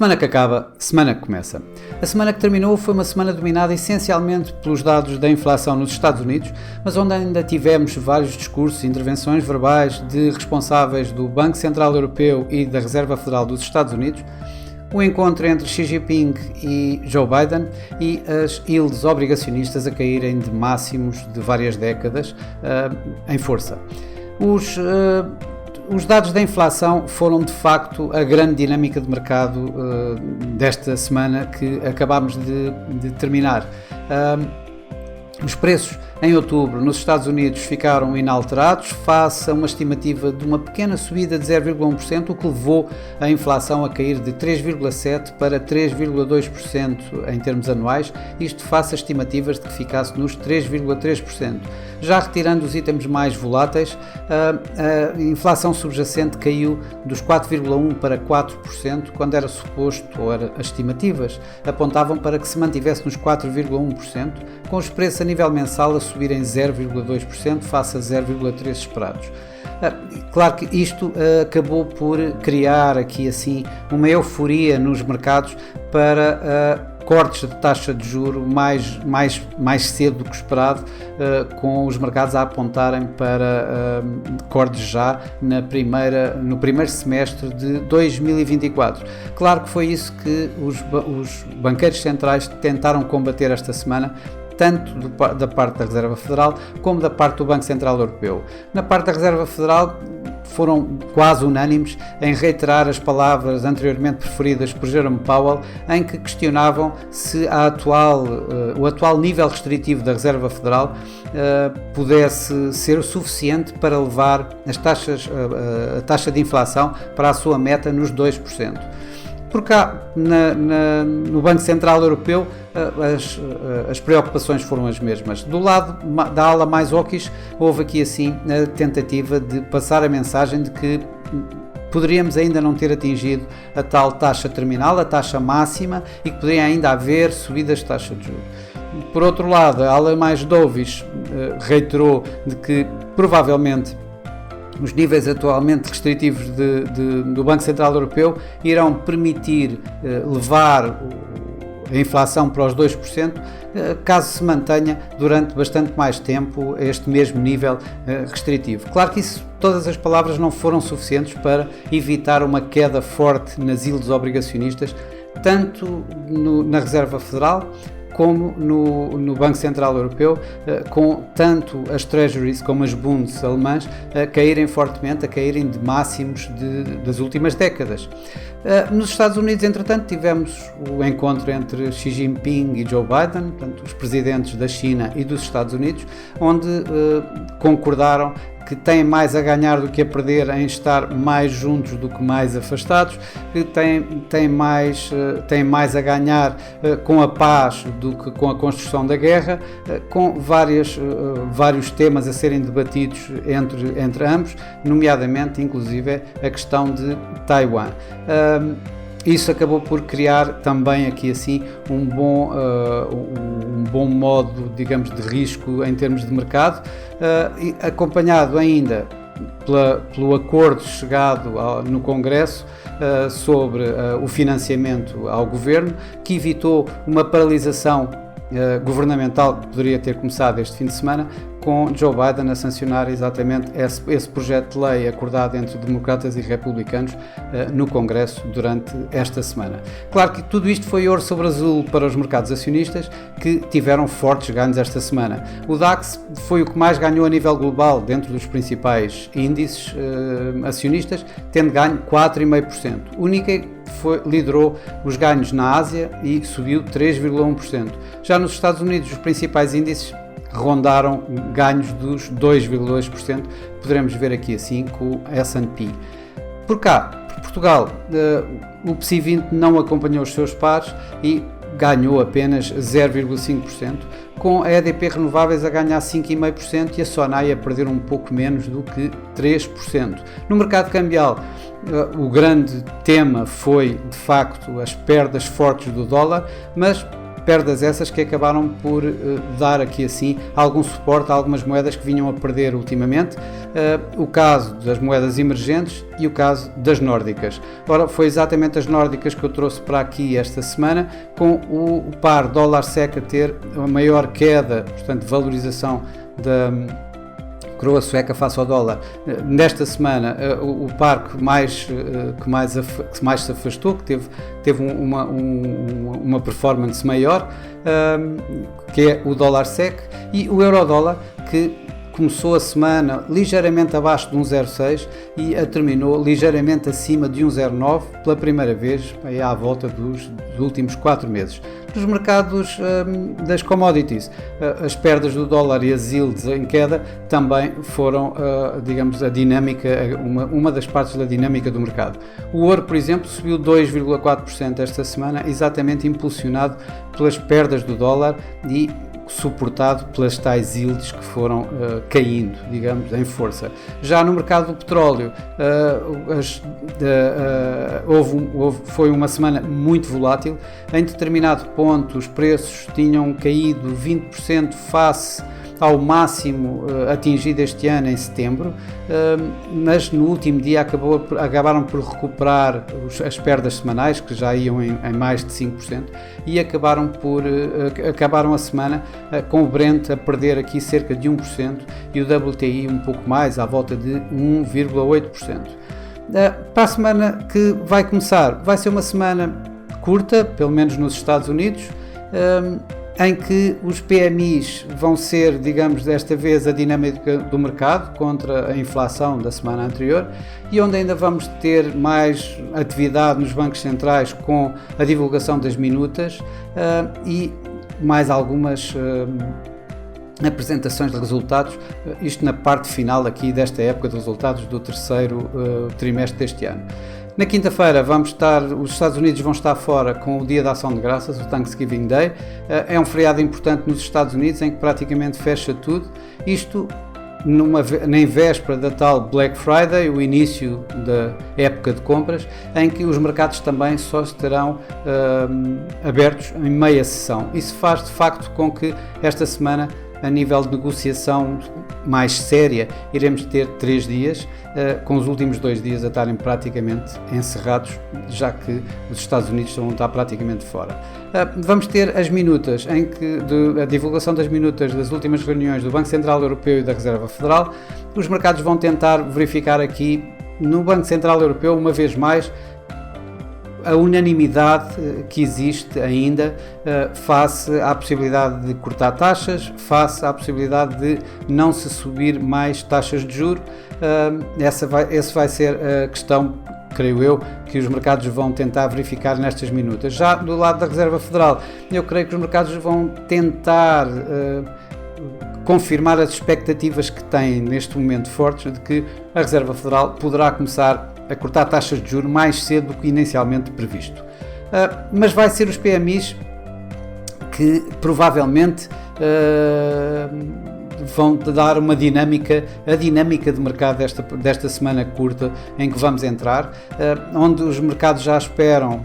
Semana que acaba, semana que começa. A semana que terminou foi uma semana dominada essencialmente pelos dados da inflação nos Estados Unidos, mas onde ainda tivemos vários discursos e intervenções verbais de responsáveis do Banco Central Europeu e da Reserva Federal dos Estados Unidos, o encontro entre Xi Jinping e Joe Biden e as yields obrigacionistas a caírem de máximos de várias décadas em força. Os dados da inflação foram de facto a grande dinâmica de mercado desta semana que acabámos de terminar. Os preços em outubro nos Estados Unidos ficaram inalterados face a uma estimativa de uma pequena subida de 0,1%, o que levou a inflação a cair de 3,7% para 3,2% em termos anuais, isto face a estimativas de que ficasse nos 3,3%. Já retirando os itens mais voláteis, a inflação subjacente caiu dos 4,1% para 4%, quando era suposto, ou as estimativas apontavam para que se mantivesse nos 4,1%, com os preços a nível mensal a subirem 0,2% face a 0,3% esperados. Claro que isto acabou por criar aqui assim uma euforia nos mercados para cortes de taxa de juros mais cedo do que esperado, com os mercados a apontarem para cortes já no primeiro semestre de 2024. Claro que foi isso que os banqueiros centrais tentaram combater esta semana, tanto da parte da Reserva Federal como da parte do Banco Central Europeu. Na parte da Reserva Federal foram quase unânimes em reiterar as palavras anteriormente preferidas por Jerome Powell, em que questionavam se o atual nível restritivo da Reserva Federal pudesse ser o suficiente para levar a taxa de inflação para a sua meta nos 2%. Por cá, no Banco Central Europeu, as preocupações foram as mesmas. Do lado da ala mais hawkish, houve aqui assim a tentativa de passar a mensagem de que poderíamos ainda não ter atingido a tal taxa terminal, a taxa máxima, e que poderia ainda haver subidas de taxa de juros. Por outro lado, a ala mais dovish reiterou de que provavelmente os níveis atualmente restritivos do Banco Central Europeu irão permitir levar a inflação para os 2%, caso se mantenha durante bastante mais tempo este mesmo nível restritivo. Claro que todas as palavras não foram suficientes para evitar uma queda forte nas yields obrigacionistas, tanto na Reserva Federal como no Banco Central Europeu, com tanto as Treasuries como as Bunds alemãs a caírem fortemente, a caírem de máximos das últimas décadas. Nos Estados Unidos, entretanto, tivemos o encontro entre Xi Jinping e Joe Biden, portanto, os presidentes da China e dos Estados Unidos, onde concordaram que têm mais a ganhar do que a perder em estar mais juntos do que mais afastados, que têm mais a ganhar com a paz do que com a construção da guerra, com vários temas a serem debatidos entre ambos, nomeadamente, inclusive, a questão de Taiwan. Isso acabou por criar também aqui assim um bom modo, digamos, de risco em termos de mercado, acompanhado ainda pelo acordo chegado no Congresso sobre o financiamento ao governo, que evitou uma paralisação governamental que poderia ter começado este fim de semana, com Joe Biden a sancionar exatamente esse projeto de lei acordado entre democratas e republicanos no Congresso durante esta semana. Claro que tudo isto foi ouro sobre azul para os mercados acionistas, que tiveram fortes ganhos esta semana. O DAX foi o que mais ganhou a nível global dentro dos principais índices acionistas, tendo ganho 4,5%. O Nikkei liderou os ganhos na Ásia e subiu 3,1%. Já nos Estados Unidos, os principais índices rondaram ganhos dos 2,2%, poderemos ver aqui assim com o S&P. Por Portugal, o PSI 20 não acompanhou os seus pares e ganhou apenas 0,5%, com a EDP Renováveis a ganhar 5,5% e a Sonai a perder um pouco menos do que 3%. No mercado cambial, o grande tema foi, de facto, as perdas fortes do dólar, mas perdas essas que acabaram por dar aqui assim algum suporte a algumas moedas que vinham a perder ultimamente, o caso das moedas emergentes e o caso das nórdicas. Ora, foi exatamente as nórdicas que eu trouxe para aqui esta semana, com o par dólar-SEK a ter a maior queda, portanto valorização da coroa sueca face ao dólar. Nesta semana, o par que mais se afastou, que teve uma performance maior, que é o dólar-SEK, e o euro-dólar, que começou a semana ligeiramente abaixo de 1,06 e a terminou ligeiramente acima de 1,09 pela primeira vez aí à volta dos últimos 4 meses. Nos mercados das commodities, as perdas do dólar e as yields em queda também foram, digamos, a dinâmica, uma das partes da dinâmica do mercado. O ouro, por exemplo, subiu 2,4% esta semana, exatamente impulsionado pelas perdas do dólar e suportado pelas tais yields que foram caindo, digamos, em força. Já no mercado do petróleo, foi uma semana muito volátil. Em determinado ponto, os preços tinham caído 20% face ao máximo atingido este ano em setembro, mas no último dia acabaram por recuperar as perdas semanais, que já iam em mais de 5%, e acabaram a semana com o Brent a perder aqui cerca de 1% e o WTI um pouco mais, à volta de 1,8%. Para a semana que vai começar, vai ser uma semana curta, pelo menos nos Estados Unidos, em que os PMIs vão ser, digamos, desta vez a dinâmica do mercado contra a inflação da semana anterior, e onde ainda vamos ter mais atividade nos bancos centrais com a divulgação das minutas e mais algumas apresentações de resultados, isto na parte final aqui desta época de resultados do terceiro trimestre deste ano. Na quinta-feira os Estados Unidos vão estar fora com o Dia da Ação de Graças, o Thanksgiving Day. É um feriado importante nos Estados Unidos em que praticamente fecha tudo. Isto na véspera da tal Black Friday, o início da época de compras, em que os mercados também só estarão abertos em meia sessão. Isso faz de facto com que esta semana, a nível de negociação mais séria, iremos ter 3 dias, com os últimos 2 dias a estarem praticamente encerrados, já que os Estados Unidos vão estar praticamente fora. Vamos ter as minutas, a divulgação das minutas das últimas reuniões do Banco Central Europeu e da Reserva Federal. Os mercados vão tentar verificar aqui, no Banco Central Europeu, uma vez mais, a unanimidade que existe ainda face à possibilidade de cortar taxas, face à possibilidade de não se subir mais taxas de juros. Essa vai ser a questão, creio eu, que os mercados vão tentar verificar nestas minutas. Já do lado da Reserva Federal, eu creio que os mercados vão tentar confirmar as expectativas que têm neste momento fortes de que a Reserva Federal poderá começar a cortar taxas de juros mais cedo do que inicialmente previsto. Mas vai ser os PMIs que provavelmente vão dar a dinâmica de mercado desta semana curta em que vamos entrar, onde os mercados já esperam,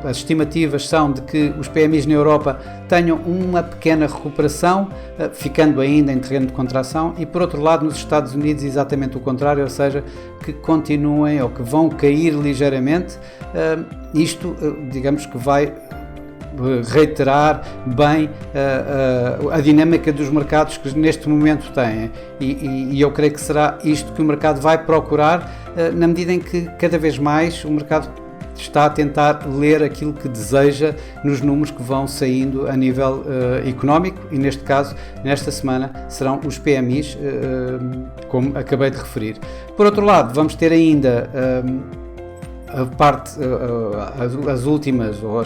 as estimativas são de que os PMIs na Europa tenham uma pequena recuperação, ficando ainda em terreno de contração, e por outro lado nos Estados Unidos exatamente o contrário, ou seja, que continuem ou que vão cair ligeiramente. Isto, digamos que vai reiterar bem a dinâmica dos mercados que neste momento têm, e eu creio que será isto que o mercado vai procurar, na medida em que cada vez mais o mercado está a tentar ler aquilo que deseja nos números que vão saindo a nível económico, e neste caso, nesta semana, serão os PMIs, como acabei de referir. Por outro lado, vamos ter ainda as últimas, ou a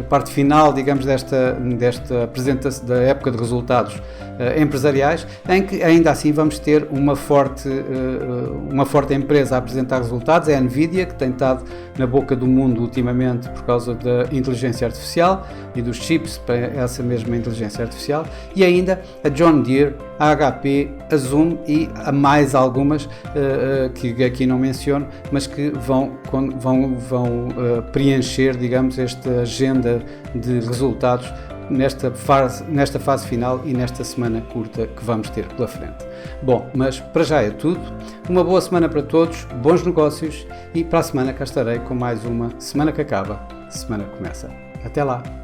parte final, digamos, desta apresentação da época de resultados empresariais, em que ainda assim vamos ter uma forte empresa a apresentar resultados, é a Nvidia, que tem estado na boca do mundo ultimamente por causa da inteligência artificial e dos chips para essa mesma inteligência artificial, e ainda a John Deere, a HP, a Zoom e a mais algumas que aqui não menciono, mas que vão preencher, digamos, este agenda de resultados nesta fase final e nesta semana curta que vamos ter pela frente. Bom, mas para já é tudo. Uma boa semana para todos, bons negócios e para a semana cá estarei com mais uma Semana que Acaba, Semana que Começa. Até lá!